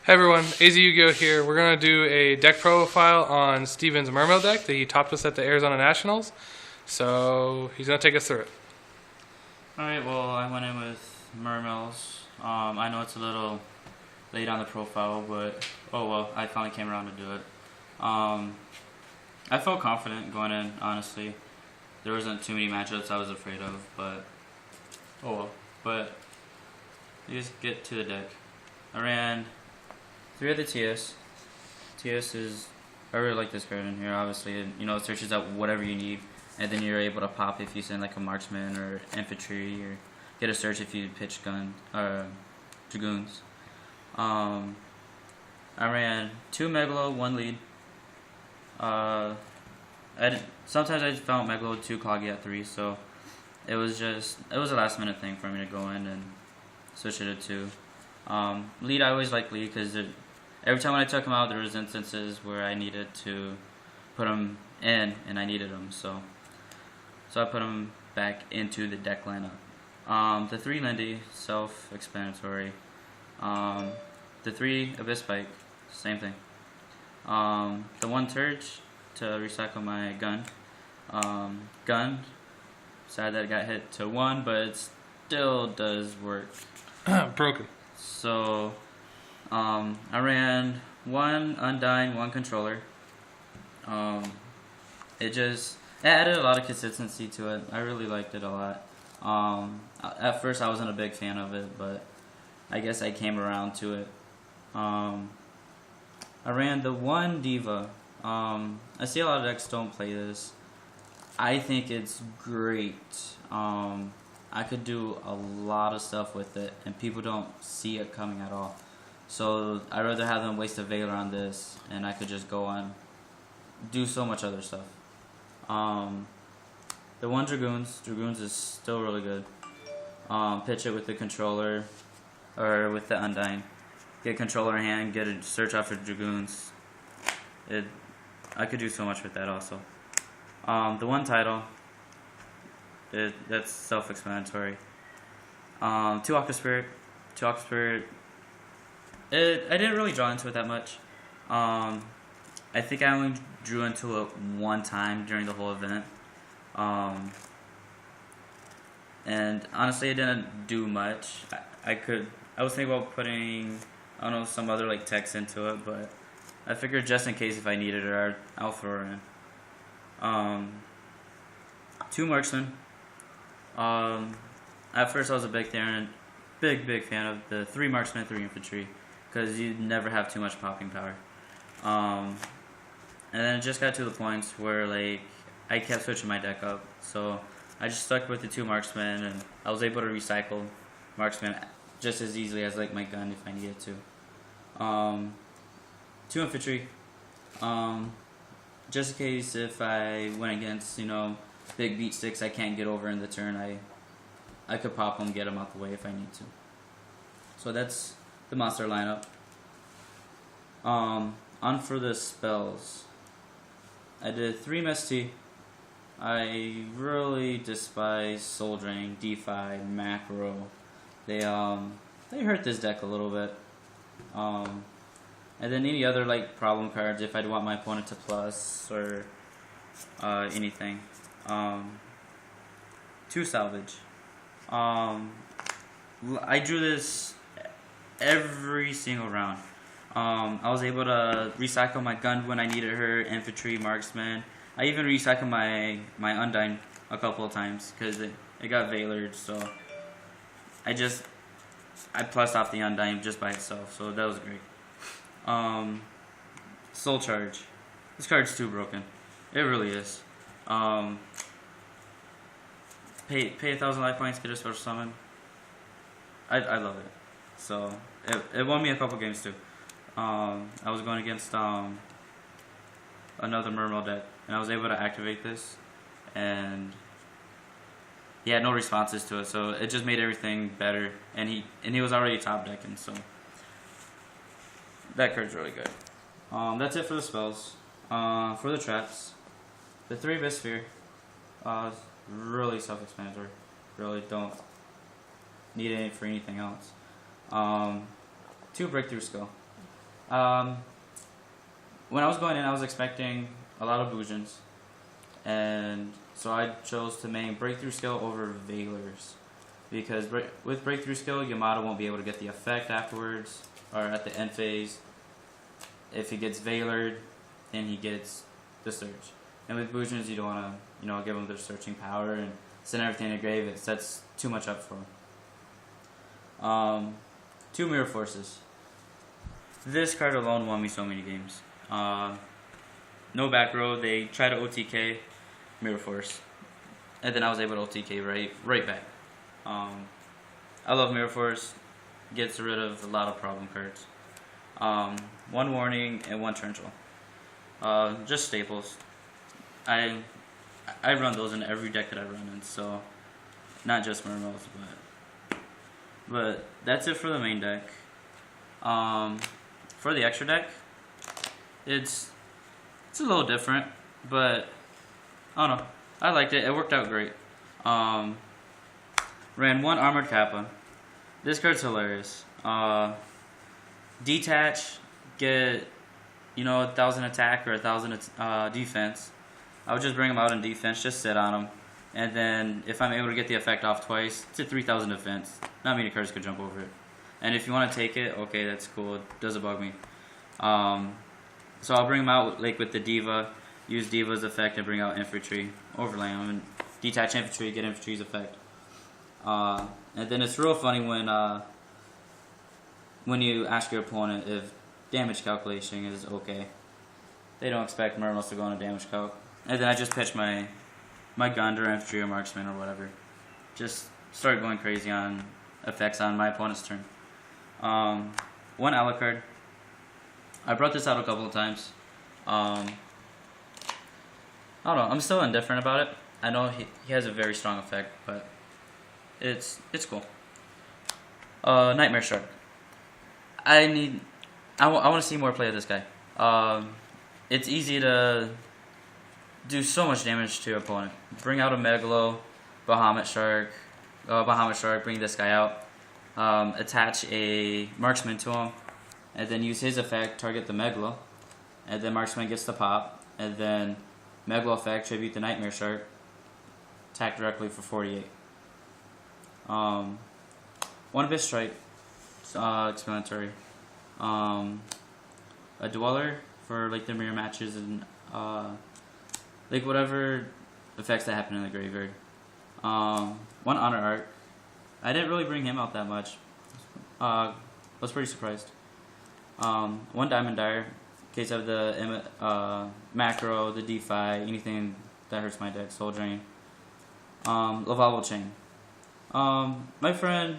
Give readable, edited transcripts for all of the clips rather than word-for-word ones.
Hey everyone, AZ YUGIOH here. We're going to do a deck profile on Steven's mermail deck that he topped us at the Arizona Nationals. So he's going to take us through it. Alright, well, I went in with mermails. I know it's a little late on the profile, but oh well, I finally came around to do it. I felt confident going in, honestly. There wasn't too many matchups I was afraid of, but oh well. But you just get to the deck. I ran 3 of the TS. TS is, I really like this card in here, obviously. It searches out whatever you need, and then you're able to pop if you send like a marksman or infantry, or get a search if you pitch dragoons. I ran 2 Megalo, 1 lead. Sometimes I found Megalo 2 Cloggy at 3, so it was a last minute thing for me to go in and switch it to 2. Lead, I always like lead because every time when I took him out, there was instances where I needed to put him in, and I needed him, so I put him back into the deck lineup. The 3 Lindy, self-explanatory. The 3 Abyss Spike, same thing. The 1 Turge to recycle my gun. Gun, sad that it got hit to 1, but it still does work. Broken. So, I ran 1 Undying, 1 Controller. It added a lot of consistency to it. I really liked it a lot. At first I wasn't a big fan of it, but I guess I came around to it. I ran the 1 Diva. I see a lot of decks don't play this. I think it's great. I could do a lot of stuff with it, and people don't see it coming at all. So I'd rather have them waste a Veiler on this, and I could just go on, do so much other stuff. The 1 Dragoons is still really good. Pitch it with the controller, or with the Undying. Get controller in hand, get a search out for Dragoons. I could do so much with that also. The 1 Title, that's self-explanatory. 2 Aqua Spirit. I didn't really draw into it that much. I think I only drew into it 1 time during the whole event. And honestly, it didn't do much. I was thinking about putting, I don't know, some other like text into it, but I figured just in case if I needed it, I'll throw it in. 2 Marksman. At first I was a big fan of the 3 Marksman and 3 Infantry, because you never have too much popping power. And then it just got to the points where like I kept switching my deck up, so I just stuck with the 2 Marksman, and I was able to recycle Marksman just as easily as like my gun if I needed to. 2 Infantry, just in case if I went against big beat sticks I can't get over in the turn, I could pop them, get them out the way if I need to. So that's the monster lineup. On for the spells, I did 3 Misty. I really despise Soul Drain, Defy, Macro. They hurt this deck a little bit. And then any other like problem cards if I'd want my opponent to plus or anything. 2 Salvage. I drew this every single round. I was able to recycle my gun when I needed her, infantry, marksman. I even recycled my Undying a couple of times because it got Veilered, so I plussed off the Undying just by itself, so that was great. Soul Charge. This card's too broken. It really is. Pay 1,000 life points, get a special summon. I love it. So it won me a couple games too. I was going against another mermail deck, and I was able to activate this, and he had no responses to it, so it just made everything better. And he was already top decking, so that card's really good. That's it for the spells. For the traps, the 3 Abyss Sphere, really self-explanatory. Really don't need it for anything else. 2 Breakthrough Skull. When I was going in, I was expecting a lot of Bujins, and so I chose to main Breakthrough Skill over Veilers, because with Breakthrough Skill, Yamato won't be able to get the effect afterwards, or at the end phase. If he gets Veilered, then he gets the Surge. And with Bujins, you don't want to, give them their searching power and send everything to grave. It sets too much up for them. 2 Mirror Forces. This card alone won me so many games. No back row. They try to OTK Mirror Force, and then I was able to OTK right back. I love Mirror Force. Gets rid of a lot of problem cards. 1 warning and 1 torrential. Just staples. I run those in every deck that I run in, so not just mermails, but that's it for the main deck. For the extra deck, it's a little different, but I don't know. I liked it. It worked out great. Ran 1 Armored Kappa. This card's hilarious. Detach, get 1,000 attack or 1,000 defense. I would just bring him out in defense, just sit on him, and then if I'm able to get the effect off twice, it's a 3,000 defense. Not many cards could jump over it. And if you want to take it, okay, that's cool. It doesn't bug me. So I'll bring him out like with the Diva, use Diva's effect and bring out infantry, overlay him, and detach infantry, get infantry's effect. And then it's real funny when you ask your opponent if damage calculation is okay. They don't expect mermails to go on a damage calc. And then I just pitch my gun or infantry or marksman or whatever. Just start going crazy on effects on my opponent's turn. 1 Alucard. I brought this out a couple of times. I don't know. I'm still indifferent about it. I know he has a very strong effect, but it's cool. Nightmare Shark. I want to see more play of this guy. It's easy to do so much damage to your opponent. Bring out a Megalo, Bahamut Shark, bring this guy out. Attach a Marksman to him, and then use his effect, target the Megalo, and then Marksman gets the pop, and then Megalo effect, tribute the Nightmare Shark, attack directly for 48. 1 Abyss Strike, explanatory. A Dweller for like the mirror matches and like whatever effects that happen in the graveyard. 1 Honor Arc. I didn't really bring him out that much. Was pretty surprised. 1 Diamond Dire, in case of the macro, the defy, anything that hurts my deck, Soul Drain. Lavalval Chain. My friend,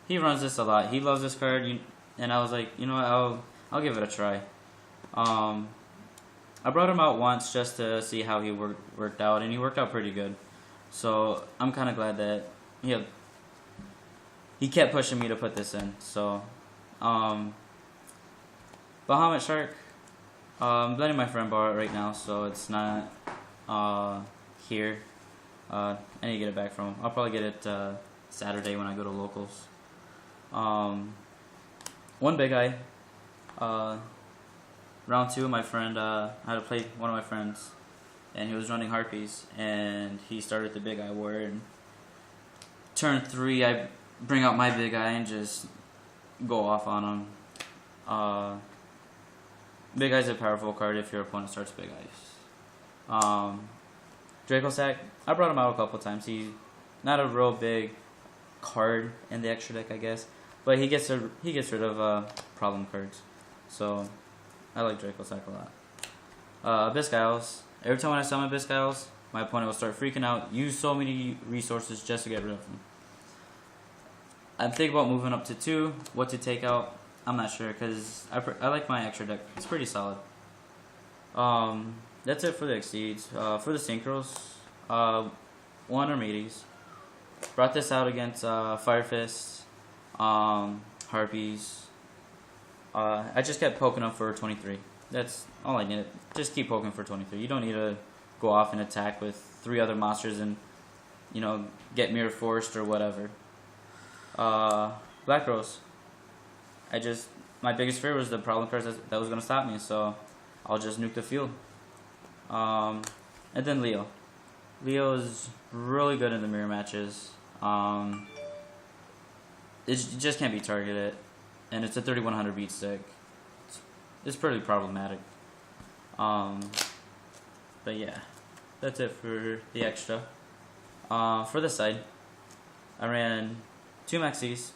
he runs this a lot. He loves this card, and I was like, you know what, I'll give it a try. I brought him out once just to see how he worked out, and he worked out pretty good. So I'm kind of glad that he kept pushing me to put this in. So, Bahamut Shark. I'm letting my friend borrow it right now, so it's not here. I need to get it back from him. I'll probably get it Saturday when I go to locals. 1 Big Eye. Round 2, my friend, I had to play one of my friends, and he was running Harpies, and he started the Big Eye Warrior. And turn 3, I bring out my Big Eye and just go off on him. Big Eye's a powerful card if your opponent starts Big Eyes. Draco Sack, I brought him out a couple times. He's not a real big card in the extra deck, I guess, but he gets rid of problem cards. So I like Draco Sack a lot. Abyss Giles. Every time when I summon Abyss Giles, my opponent will start freaking out, use so many resources just to get rid of him. I'm thinking about moving up to 2. What to take out, I'm not sure, because I like my extra deck. It's pretty solid. That's it for the Exceeds. For the Synchros, 1 Armades. Brought this out against Fire Fist, Harpies. I just kept poking up for 23. That's all I needed. Just keep poking for 23. You don't need to go off and attack with 3 other monsters and, get mirror forced or whatever. Black Rose. I just my biggest fear was the problem cards that was gonna stop me. So I'll just nuke the field. And then Leo. Leo is really good in the mirror matches. It just can't be targeted, and it's a 3100 beat stick. It's pretty problematic. But yeah, that's it for the extra. For the side, I ran 2 maxis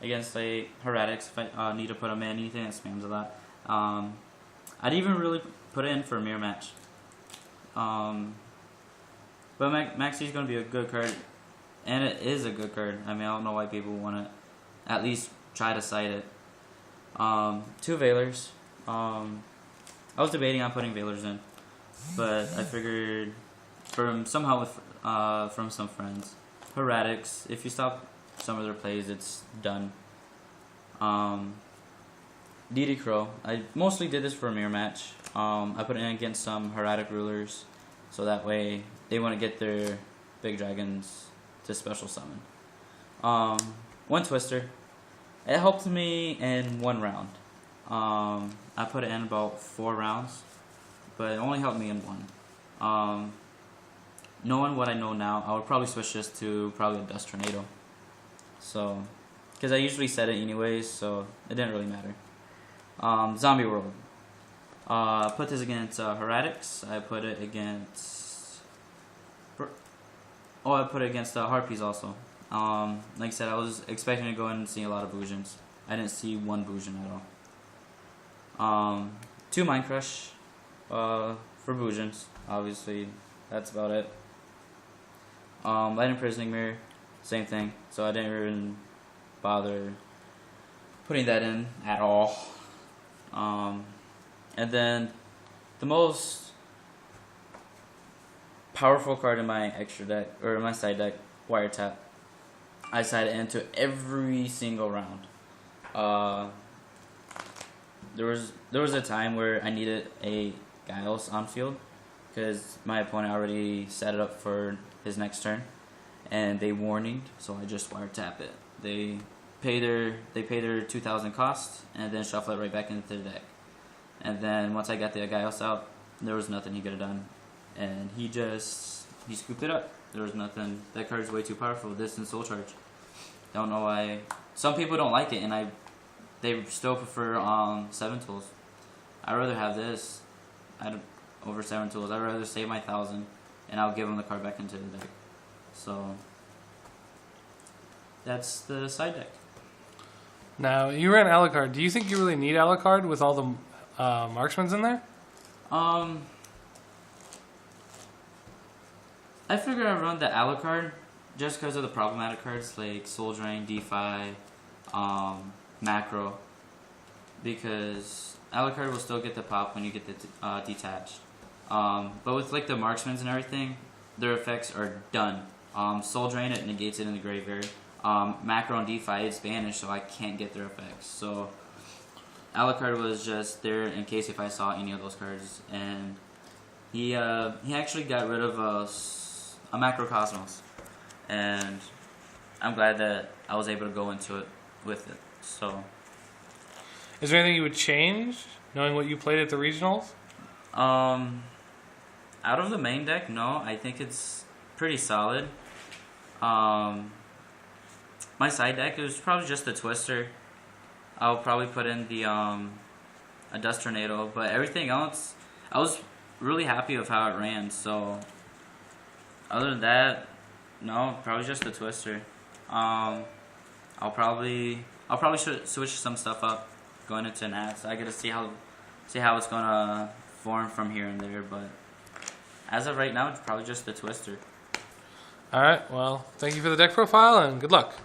against a Heretics if I need to put them in, anything that spams a lot. I didn't even really put it in for a mirror match. But Maxi is going to be a good card, and it is a good card. I mean, I don't know why people want to at least try to cite it. 2 Veilers. I was debating on putting Veilers in, but I figured from some friends, Heretics, if you stop some of their plays, it's done. DD Crow. I mostly did this for a mirror match. I put it in against some Heretic rulers, so that way they want to get their big dragons to special summon. 1 Twister. It helped me in 1 round. I put it in about 4 rounds, but it only helped me in 1. Knowing what I know now, I would probably switch this to probably a Dust Tornado. So, because I usually set it anyways, so it didn't really matter. Zombie World. I put this against Heretics. I put it against... I put it against Harpies also. Like I said, I was expecting to go in and see a lot of Bujins. I didn't see 1 Bujin at all. 2 Mind Crush for Bujins. Obviously, that's about it. Light Imprisoning Mirror, same thing. So I didn't even bother putting that in at all. And then the most powerful card in my extra deck, or my side deck, Wiretap. I sided into every single round. There was a time where I needed a Giles on field because my opponent already set it up for his next turn, and they warninged, so I just Wiretap it. They pay their 2,000 cost, and then shuffle it right back into the deck. And then once I got the Giles out, there was nothing he could have done, and he scooped it up. There was nothing. That card's way too powerful. This and Soul Charge. Don't know why. Some people don't like it, and they still prefer 7 tools. I'd rather have this over 7 tools. I'd rather save my 1,000, and I'll give them the card back into the deck. So that's the side deck. Now, you ran Alucard. Do you think you really need Alucard with all the marksmans in there? I figured I'd run the Alucard just because of the problematic cards like Soul Drain, DeFi, Macro. Because Alucard will still get the pop when you get the detached. But with like the marksmans and everything, their effects are done. Soul Drain, it negates it in the graveyard. Macro and DeFi, it's banished, so I can't get their effects. So Alucard was just there in case if I saw any of those cards, and he actually got rid of a Macro Cosmos, and I'm glad that I was able to go into it with it. So, is there anything you would change, knowing what you played at the regionals? Out of the main deck, no. I think it's pretty solid. My side deck, it was probably just the Twister. I'll probably put in the a Dust Tornado, but everything else, I was really happy with how it ran. So other than that, no, probably just the Twister. I'll probably switch some stuff up going into Nats. I gotta see how it's gonna form from here and there, but as of right now, it's probably just the Twister. All right. Well, thank you for the deck profile, and good luck.